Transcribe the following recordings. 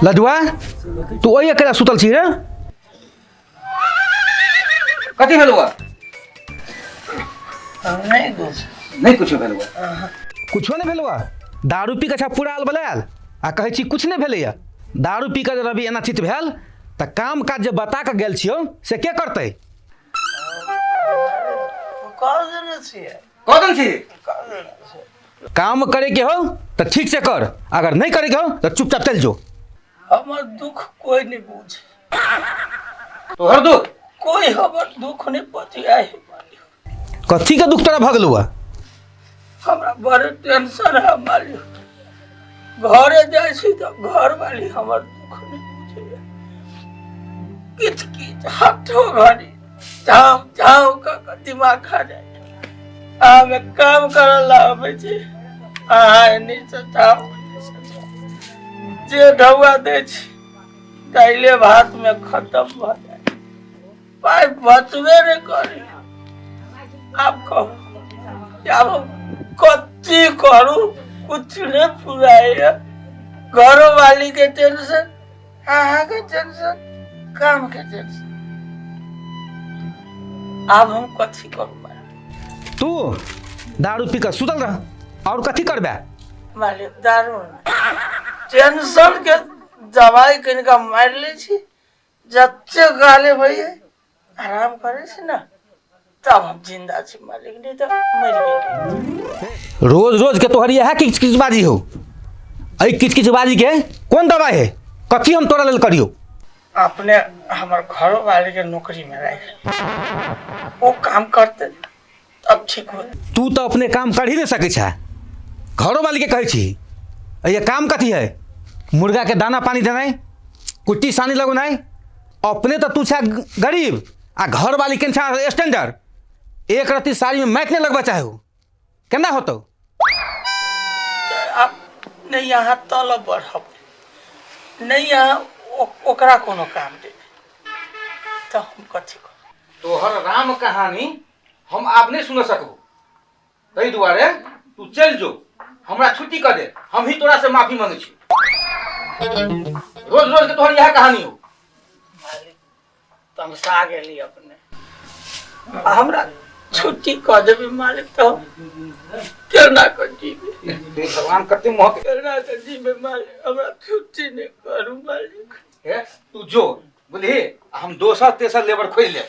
लडुआ तू ओही अकेला सुतल छी रे? कथी भेल हुआ? नहीं कुछ भेल हुआ। कुछो नहीं भेल हुआ? दारू पी के पूरा आल बलायल आ कहै छी कुछ नहीं भेलैया। दारू पी के रवि एना चित भेल त काम काज जे बता के गेल छियो से के करतै? कदन छी काम करे के हो तो ठीक से कर, अगर नहीं करे के हो तो चुपचाप चल जो। हमर दुख कोई नहीं बुझे। तोहर दुख? कोई हमर दुख नहीं बतिया है। कथी के दुख तोरा भगल हुआ? हमरा बड़े टेंशन है मालिक। घरे जाए छी तो घर वाली हमर दुख नहीं बुझे। किच किच हटो घड़ी झाम झाम का दिमाग खा जाए। मैं काम करला हमें जी नहीं सचाओ जे ढौआ दे दाइले भात में खत्म हो जाए। पाई बचबे नहीं करी। आप कहो अब कच्ची करूं कुछ नहीं फुराए। घरों वाली के टेंशन, हाँ के टेंशन, काम के टेंशन। अब हम कथी करूं? तू दारू पी कर सुतल रह और कथी करबे? मालिक दारू टेंशन के दवाई कनिका मार ले छी। जच्चे गाले भइए आराम करे छी ना तब हम जिंदा छी मालिक, नहीं तो मर गए। रोज रोज के तोहर यह किच किच बाजी हो। ऐ किच किच बाजी के कौन दवाई है? कथी हम तोरा लेल करियो? अपने हमार घर वाले के नौकरी में रह वो काम करते तब ठीक हो। तू तो अपने काम कर ही नहीं सके छा, घरों वाली के कहे छी ये काम कथी है? मुर्गा के दाना पानी देना, कुट्टी सानी लगना। अपने तो तू छा गरीब आ घर वाली के छा स्टैंडर्ड। एक रत्ती साड़ी में मैच नहीं लगवा चाहे हो केना होतो? आप नहीं यहाँ तलब बढ़ब नहीं यहाँ ओकरा कोनो काम दे तो हम कथी कर? तोहर राम कहानी हम आप नहीं सुन सकबो, तई दुआरे तू चल जो, हमरा छुट्टी कर दे। हम ही तोरा से माफी मांगे छी। रोज रोज के तोहर यह कहानी हो। तमसा गेली अपने हमरा छुट्टी कर देबे मालिक तो केना कर जीबे? भगवान करते मोह केना कर जीबे मालिक? हमरा छुट्टी नहीं करू मालिक। है तू जो बुझली, हम दोसर तेसर लेबर खोज ले।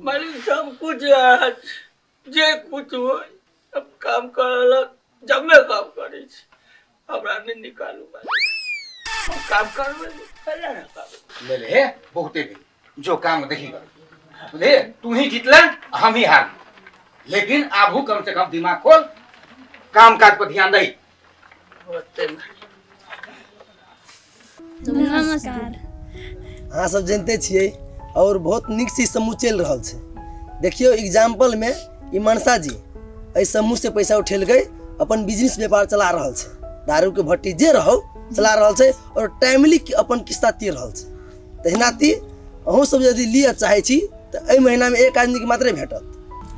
मालिक सब कुछ है, जे कुछ हो अब काम करला जब मैं काम करे छी हमरा नहीं निकालू मालिक। हम काम करबे पहले ना काम ले ले बहुते भी जो काम देखिएगा बुझे। तू ही जीतला हम ही हार, लेकिन आबू कम से कम दिमाग खोल, काम काज पर ध्यान दे। नमस्कार। अहाँ सब जानते छिए और बहुत निक से समूह चल रहा है। देखियो एग्जाम्पल में ई मनसा जी एहि समूह से पैसा उठेल गए अपन बिजनेस व्यापार चला रहा है। दारू के भट्टी जे रहो चला रहा है और टाइमली अपन किस्ता तीर रहा है। तहिनाती अहूँ सब यदि लिए चाहे छी तो एहि महीना में एक आदमी के मात्रे भेटत।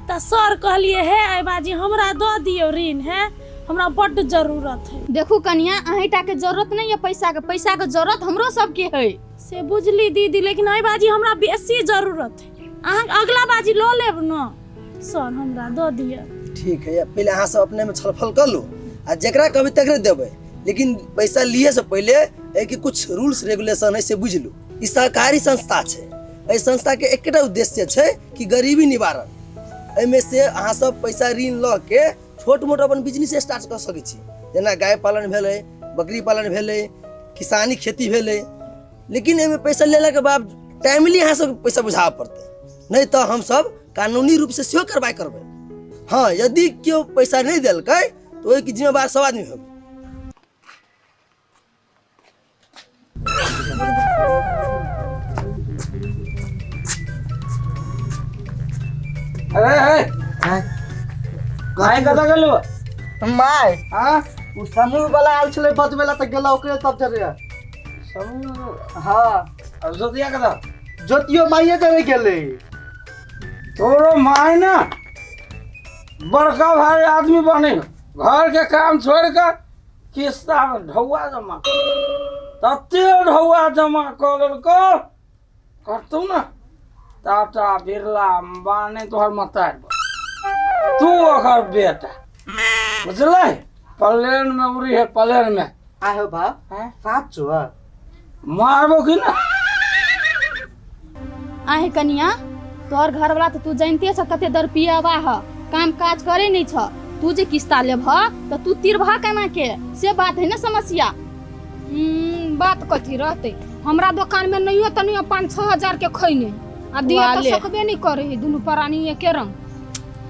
तो सर कहलिए है आई बाजी हमरा दो दियो ऋण है, हमरा बड़ जरूरत है। देखू कन्या अहिटा के जरूरत नहीं है पैसा के जरूरत हमरो सबके है। से बुझली दीदी, लेकिन आई बाजी हमरा बेसी जरूरत है। अहाँ अगला बाजी लो लेब न सर, हमरा दो दियो। ठीक है, पहले अहाँ सब अपने में छलफल कर लो आ जकरा कभी तकरे देवे, लेकिन पैसा लिए से पहले एक कुछ रूल्स रेगुलेशन है से बुझ लो। ई सहकारी संस्था है, एहि संस्था के एकटा उद्देश्य है कि गरीबी निवारण। एहिमे से अहाँ सब पैसा ऋण ल के छोट मोट अपन बिजनेस स्टार्ट कर सकै छी, जेना गाय पालन भेलै, बकरी पालन भेलै, किसानी खेती भेलै। लेकिन एहिमे पैसा लेला के बाद टाइमली अहाँ सब पैसा बुझाबे पड़तै, नहीं तो हम सब कानूनी रूप से सेहो कार्रवाई करबै। हाँ, यदि केओ पैसा नहीं देलकै तो ओहि के जिम्मेवार सब आदमी होबै। काहे कतऽ गेलू? माय हाँ उ समूह वाला आयल छलै बतबै ला त गेला ओकरे सब चढ़िया। समूह हाँ, अब जोतिया कतऽ? जोतियो माइये देवे गेलै। तोरो माय ना बड़का भारी आदमी बने, घर के काम छोड़ कर किस्ता में ढौआ जमा तते ढौआ जमा कर लेलको करतू ना टाटा बिरला अंबानी तोहर मतार तू ओकर बेटा बुझले प्लेन में उड़ी है प्लेन में आयो बा हैं? साचो मारबो कि ना आहे कनिया तोहर घर वाला तो तू जानते छ कते दर पियावा ह काम काज करे नहीं छ तू जे किस्ता लेभ तो तू तिरभा केना के से बात है ना समस्या। बात कथी रहते हमरा दुकान में नहीं तो नहीं 5-6 हजार के खैने आ दिया तो वाले। सकबे नहीं करे है दुनू प्राणी एके रंग।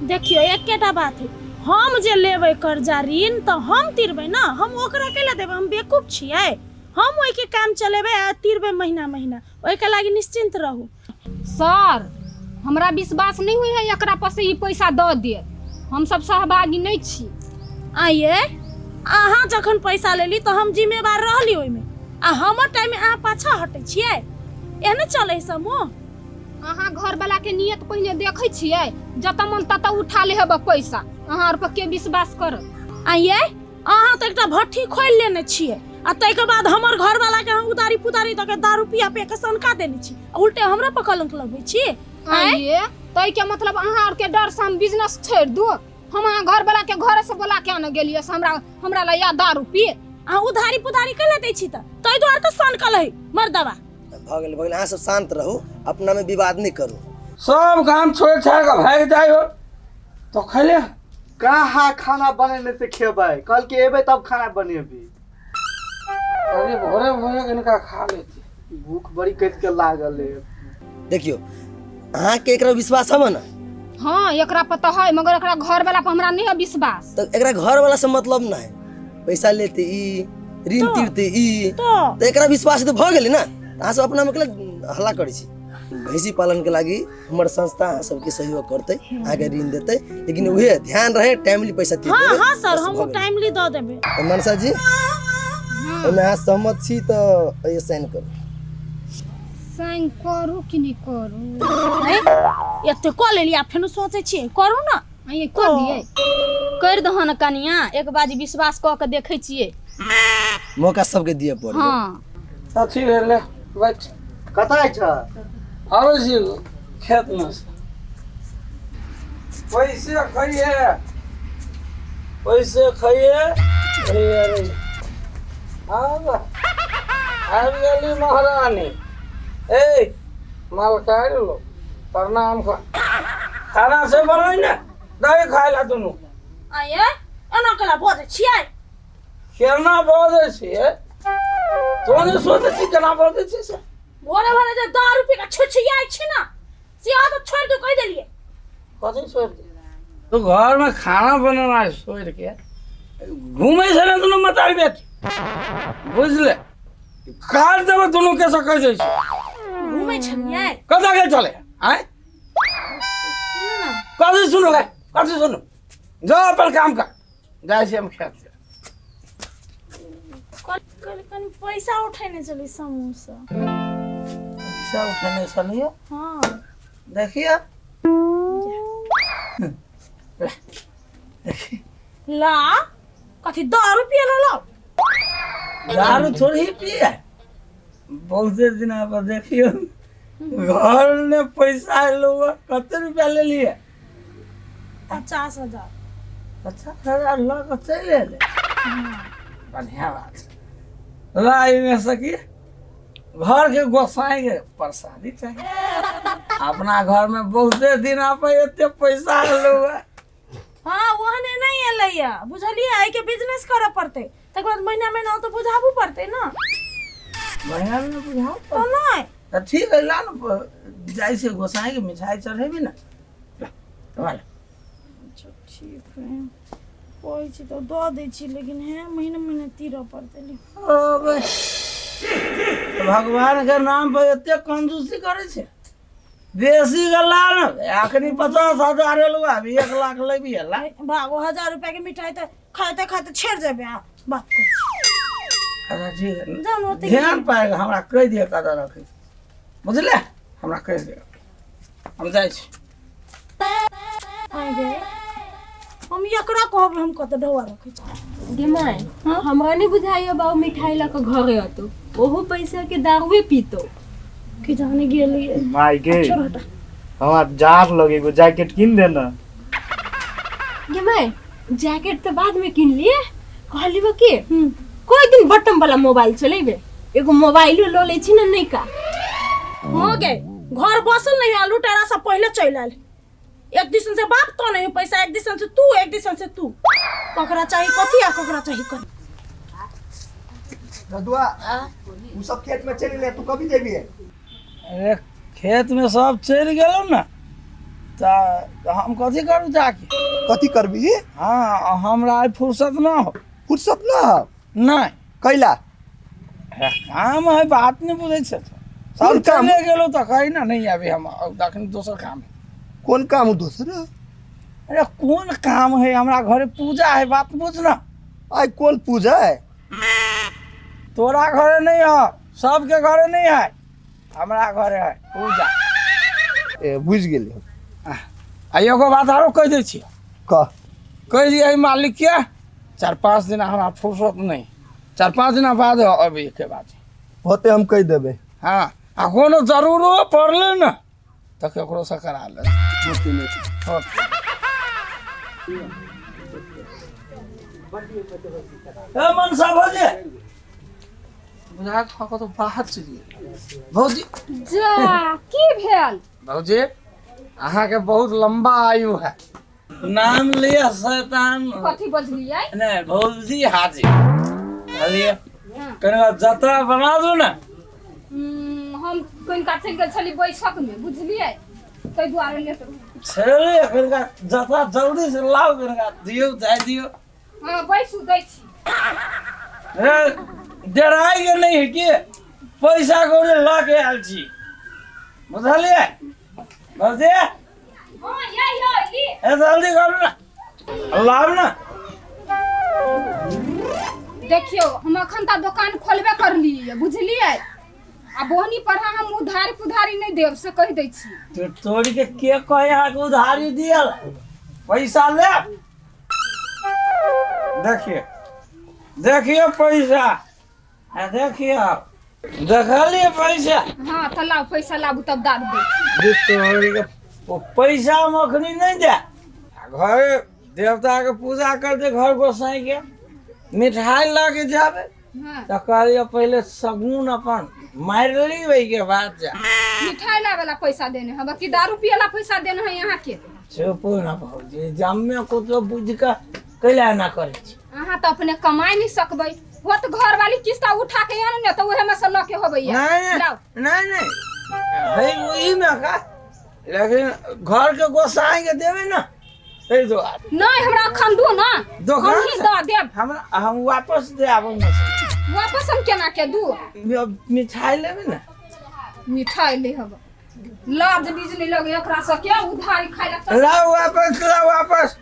देखियो एकेटा बात है, हम जे लेबै कर्जा ऋण तो हम तिरबै ना, हम ओकरा केला देबै? हम बेवकूफ छियै? हम ओइ के काम चलेबै आ तिरबै महीना महीना, ओइ के लागि निश्चिंत रहू। सर हमरा विश्वास नहीं हुई है एकरा पर से ई पैसा द दे, हम सब सहभागी नहीं छी। आइए अहाँ जखन पैसा लेली तो हम जिम्मेवार रहली ओइमे, आ हमर टाइम में अहाँ पाछा हटै छियै? एहने चलै समूह? अहाँ घर वाला के नियत पहले देखे छियै, जत मन तत उठा ले हेब पैसा, अहाँ और पर के विश्वास कर। आइए अहाँ तो एकटा भट्ठी खोल लेने छियै आ तै के बाद हमर घर वाला के उतारी पुतारी तक दारू पिया पे के सनका देने छी, उल्टे हमरा पर कलंक लगबै छी। आइए तै के मतलब अहाँ और के डर से हम बिजनेस छोड़ दू? हम अहाँ घर वाला के घर से बोला के न गेलिए से हमरा ला या दारू पी आ उधारी पुधारी कैले दै छी त तै दुआर त सनकल है मर्दवा। भगल अहाँ सब शांत रहू, अपना में विवाद नहीं करू। सब काम छोड़ छाड़ के भाग जाए हो तो खैले कहाँ खाना बनेने से खेबै? कल के एबै तब खाना बनेबी। अरे भोरे भोरे इनका खा लेती। भूख बड़ी कट के लागल है। देखियो अहाँ के एकरा विश्वास हवे ना, हाँ एकरा पता है मगर एकरा घर वाला पर हमरा नहीं है विश्वास। तो एकरा घर वाला से मतलब ना है, पैसा लेते ई ऋण तीरते ई तो एकरा विश्वास तो भ गेलै ना। अहाँ सब अपना में केला हल्ला करै छी? भैंसी पालन के लागी हमर संस्था अहाँ सबके सहयोग करते, आगे ऋण देते, लेकिन उहे ध्यान रहे टाइमली पैसा दे हां देबै। हां सर हम टाइमली द देबै। मनसा जी मैं आज सहमत छी तो ये साइन करू। साइन करू कि नहीं करू? एते क लेली आ फेनु सोचै छी करू ना। ये कर दिए कर दहो न कनिया, एक बाजी विश्वास क के देखे छियै। मौका सबके दिए पड़े। हाँ साथी ले बैठ कतै छ? आवे छी खेत में से पैसे खाइए अरे आब गेली महारानी। ए मालकार लो प्रणाम खाना से बनै ना दही खाइ ला दुनू। आइए एना कला बोझ छियै? केना बोझै छियै? तोने सोचै छी केना बोझै छी से? भोरे भोरे जे दारू पी के छुछियाइ छी ना, से आ तो छोड़ दो कह देलिए। कथी छोड़ दे? तू घर में खाना बनाना छोड़ के घूमे से ना दुनू मतारी बेटी, बुझले? काट देबो दुनू के सकै छै। घूमै छलियै? कतऽ के चले आय? सुनो ना कथी सुनो गए कथी सुनो? जाओ अपन काम कर, जाइ छी हम खेत से। कल पैसा उठैने चली समूह से। पैसा उठेने चलिए। हाँ देखिए ला कथी दारू पिए ला? दारू थोड़ी पिए, बहुत दिन पर देखियो घर में पैसा लोग कते रुपया ले लिए? 50,000। 50,000 ला के चले ले। बढ़िया बात लाई में सकी घर के गोसाई के प्रसादी चाहिए। अपना घर में बहुते दिन आप एते पैसा लोग हाँ ओहने नहीं एलैया, बुझलिए? आई के बिजनेस करे पड़ते, तक बाद महीना तो बुझाबू पड़ते ना। बढ़िया में बुझाओ तो नहीं तो ठीक है ला ना जाई से गोसाई के मिठाई चढ़ेबी ना। वाला ठीक है कोई चीज तो दो दे छी, लेकिन है महीने तीरो पड़ते। ओ बे भगवान के नाम पे एते कंजूसी करे छे? बेसी गला ना अखनी 50,000 एलो अभी 1 लाख लेबी हला। भागो 1000 रुपया के मिठाई तो खाते खाते छेड़ जाबे। बात कर अच्छा ठीक है जान ओते ध्यान पाएगा हमरा कह दिए कदर रखे बुझले? हमरा कह दिए हम जाई छी। आ गए हम एकरा कहब हम कत ढौआ रखे गे माय हमरा नहीं बुझाइयो बाबू मिठाई ला के घरे आतो ओहो पैसा के दारुए पीतो कि जाने गेलिए माय गे छोड़ हटा हमार जार लगे एगो जैकेट किन देना। गे माय जैकेट तो बाद में किन लिए कहलिबो के कोई दिन बटन वाला मोबाइल चलेबे एगो मोबाइल लो ले छी ना नहीं का हो गए घर बसल नहीं है लुटेरा सब पहले चल आल एक दिसन से बाप तो नहीं पैसा एक दिसन से तू एक दिसन से तू ककरा चाहिए कथी आ ककरा चाहिए कथी रदुआ उ सब खेत में चली ले तू कभी देबी है? अरे खेत में सब चल गेलो ना तो हम कथी करू जाके कथी करबी? हाँ हमरा आज फुर्सत ना हो फुर्सत ना हो नहीं कैला काम है बात नहीं बुझे सब कौन काम? चले गेलो तो कही ना नहीं अभी हम दखन दोसर काम है। कौन काम हो दोसर? अरे कौन काम है हमरा घरे पूजा है बात बुझ ना। आई कौन पूजा है? तोरा घरे नहीं है सबके घरे नहीं है हमरा घरे है पूजा। ए बुझ गेली आ एगो बात आरो कह दै छी का कह दिए मालिक के 4-5 दिन हमरा फुर्सत नहीं 4-5 दिन बाद अभी के बाद होते हम कह देबे। हाँ आ कोनो जरूरो पड़ले ना तो केकरो से करा ले ए मनसा भौजी बुझा खा तो बाहर चलिए भौजी जा की भेल भौजी अहाँ के बहुत लंबा आयु है नाम लिया शैतान कथी बजलियै नहीं भौजी हाजी चलिए कनिका जतरा बना दो ना हम कोन का चल गेल छली बैठक में बुझलियै तै दुआरे लेत रहू चलिए कनिका जतरा जल्दी से लाओ कनिका दियो जाय दियो हां बैसू दै छी डराई के नहीं है कि पैसा कोने ला के आल छी बुझलिए भौजी हां यही ए जल्दी करू ना लाओ ना देखियो हम अखन त दुकान खोलबे करलिए बुझलियै आ बोहनी पर हम उधारी पुधारी नहीं देब से कह दै छी तो तोड़ी के कहे यहाँ के उधारी दिया पैसा ले देखिए देखिए पैसा देखिए देखलिए पैसा हां त लाओ पैसा लाबू तब दाद दे तोड़ी के पैसा हम अखनी नहीं दे घर देवता के पूजा कर दे घर गोसाई के मिठाई ला के जाबे हां तो कहलिए पहले सगुन अपन मार ली वही के बाद जा मिठाई ला वाला पैसा देने है बाकी दारू पिए ला पैसा देने है यहाँ के चुप ना भौजी जम्मे को तो बुझ का कैला ना करे छी अहाँ तो अपने कमाई नहीं सकबै वो तो घर वाली किस्त उठा के आन ने तो उहे में से ल के होबै नहीं है वही में का लेकिन घर के गोसाई के देवे ना सही दो नहीं हमरा अखन दो ना दुकान हम ही द देब हम वापस दे आबो ना वापस हम केना के दू मिठाई लेबे ना मिठाई ले हब लाज बीज नहीं लगे एकरा से के उधारी खाइ ला लाओ वापस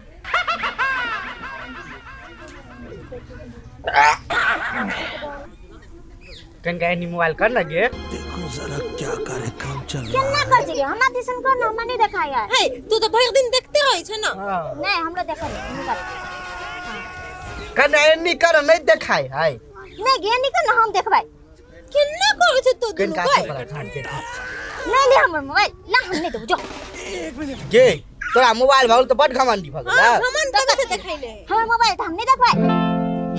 कहीं मोबाइल कर लगे केना कर छिए हमरा दिसन को ना मने देखाय यार हे तू तो भर दिन देखते रहै छ ना नहीं हमरा देखल निकल कने नहीं कर नहीं देखाय है नहीं गे निकल ना हम देखबै केना करै छ तू कन दुनु का भाई नहीं ले हमर मोबाइल ला हम नहीं देबो जो गे तोरा मोबाइल भाल तो बड घमंडी भ गेल हमन तो कते देखैले हमर मोबाइल त हम नहीं देखबै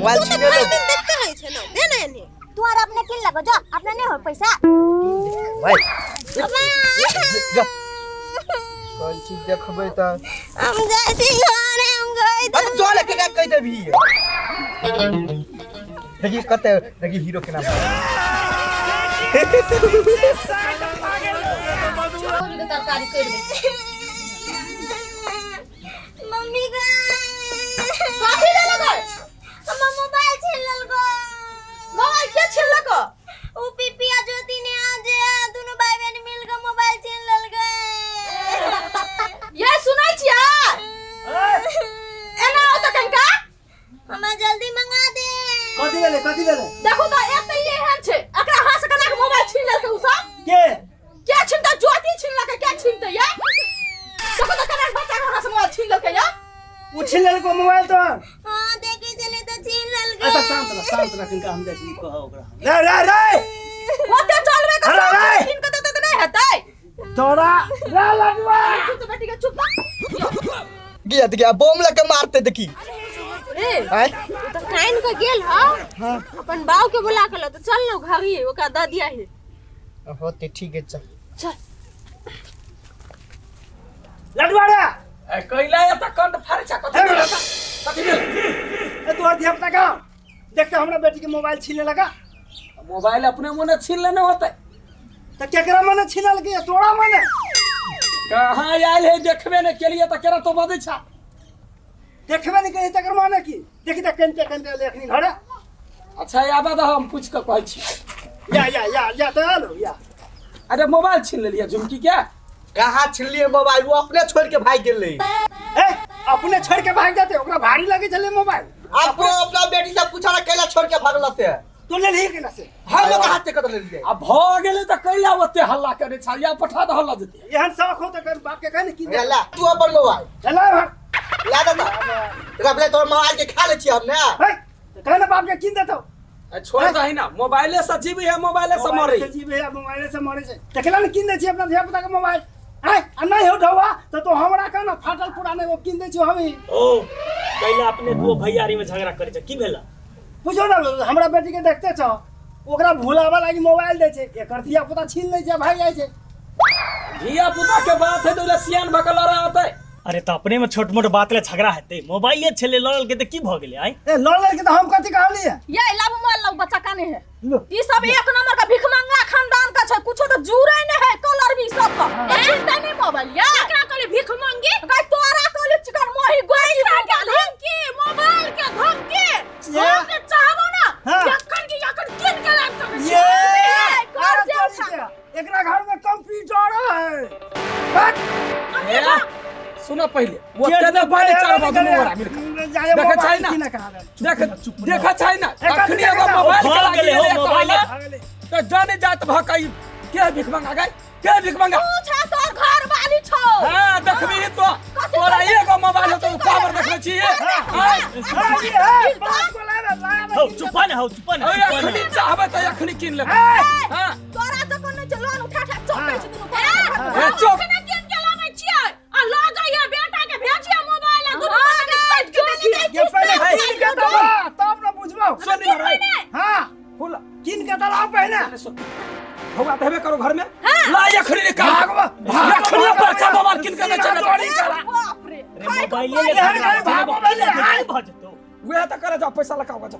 मोबाइल छीन ले दिन देखते रहै छ ना दे ना एने तू और अपने किन लगो जो अपने नहीं हो पैसा भाई कौन चीज देखबै त हम जाती घरे हम गई अब चले के कह देबी देखिए कते देखिए हीरो के नाम तरकारी कर दे मम्मी का काठी ले लगे हमर मोबाइल छीन ललको मोबाइल के छिलक ओ पिपिया ज्योति ने आज दोनों भाई बहन मिलकर मोबाइल छीन ललको ये सुनाई छिया एना हो त कनका हमें जल्दी मंगा दे कथी भेले देखो तो एक त ये है छे एकरा हाथ से कना के मोबाइल छीन लेते उ सब के क्या छीनता ज्योति छीन लके क्या छीनते ये देखो तो कना बच्चा के हाथ से मोबाइल छीन लके या उछिल ले को मोबाइल तो हाँ देखे चले तो छीन लल गए। अच्छा शांत रह किनका हम देखी कहो ओकरा रे ओते चलबे का अरे, सब अरे। छीन के देते तो नहीं हेतै। तोरा रे लगवा चुप बेटी के चुप। गया बम लगे मारते देखी रे तू तो काइन का गेल ह अपन बाव के बुला के लो तो चल लो घर ही ओका द दिया है। होते ठीक है चल लडवाड़ा ए कैला या त कंड फारे छ कथि भेल कथि भेल ए तोहर धियापुता का देखते हमरा बेटी के मोबाइल छीने लगा मोबाइल अपने मने छीन लेने होते तो केकरा मने छीनल के तोरा मने कहां आइल है देखबे ने के लिए त केरा तो बदै छ देखबे नहीं कहीं तकर माने की देखी त कंते लेखनी घरे अच्छा आबा द हम पूछ के कहै छी या तो लो या अरे मोबाइल छीन लेलिए झुमकी क्या कहाँ छीन लिए मोबाइल वो अपने छोड़ के भाग गेले ए अपने छोड़ के भाग जाते ओकरा भारी लगे चले मोबाइल आपको अपना बेटी से पूछा ना कैला छोड़ के भागला से तू ले ली के ना से हम लोग हाथ से कदम ले लिए अब भ गेले त कैला ओते हल्ला करे छ या पठा द हल्ला देते एहन शौक हो तो कर बाप के कहने की ला तू अपन मोबाइल चला भाग ला दे रबले तोर मोबाइल के खा ले छी हम ने भाई कहने बाप के किन देतो छोड़ दही ना मोबाइले से जीवी है मोबाइले से मरे जी भैया मोबाइल से मरे से देखला ने किन दे छी अपना धिया पुता के मोबाइल है आ नहीं हो ढवा तो हमरा का ना फाटल पुराने वो किन दे छी हम ही ओ पहले अपने दो भैयारी में झगड़ा करे छ की भेला पूछो ना हमरा बेटी के देखते छ ओकरा भुलावा लागी मोबाइल दे छै एकर धिया पुता छीन ले छै भाग जाय छै धिया पुता के बात है तो सियान भकल रहा होता है अरे तो अपने में छोट मोट बात ले झगड़ा हेते मोबाइले छले लड़ल के त की भ गेले आई ए लड़ के तो हम कथि कहली है ये लाभ मोबाइल लो बच्चा काने है ई सब एक नंबर का भिखमंगा खानदान का छै कुछो तो जुरै नहीं है कलर भी सब का चिंता नहीं मोबाइल या एकरा कहले भिखमंगी गाय तोरा कहले चिकन मोही गोई धमकी मोबाइल के धमकी सब के चाहबो ना जखन की जखन किन के लाग सके ये कर जे एकरा घर में कंप्यूटर है सुनो पहले वो तेने पहले चार बाबू मोरा मिल देखा छै ना देखा छै ना अखनी एगो मोबाइल के भाग गेले हो मोबाइल तो जाने जात भकाई के भिख मांगा गई के भिख मांगा तू छ तोर घर वाली छौ हां देखबी तो तोरा एगो मोबाइल तो पावर देखले छी हो चुप ना अखनी चाहबे तो अखनी किन ले हां तोरा तो कोनो लोन उठा उठा चोकै छ दुनु ए चुप किन के लागे छियै आ ला जाइए बेटा के भेजिए मोबाइल दुनु के साइड के ये पहले किन के दला तब ना बुझबो सुन रे हां फुल किन के दला पहले होगा तबे करो घर में ला अखनी निकाल अखनी पर का मोबाइल किन के चल बाप रे मोबाइल ले ले मोबाइल भ जतो वे त करे जा पैसा लगाओ जा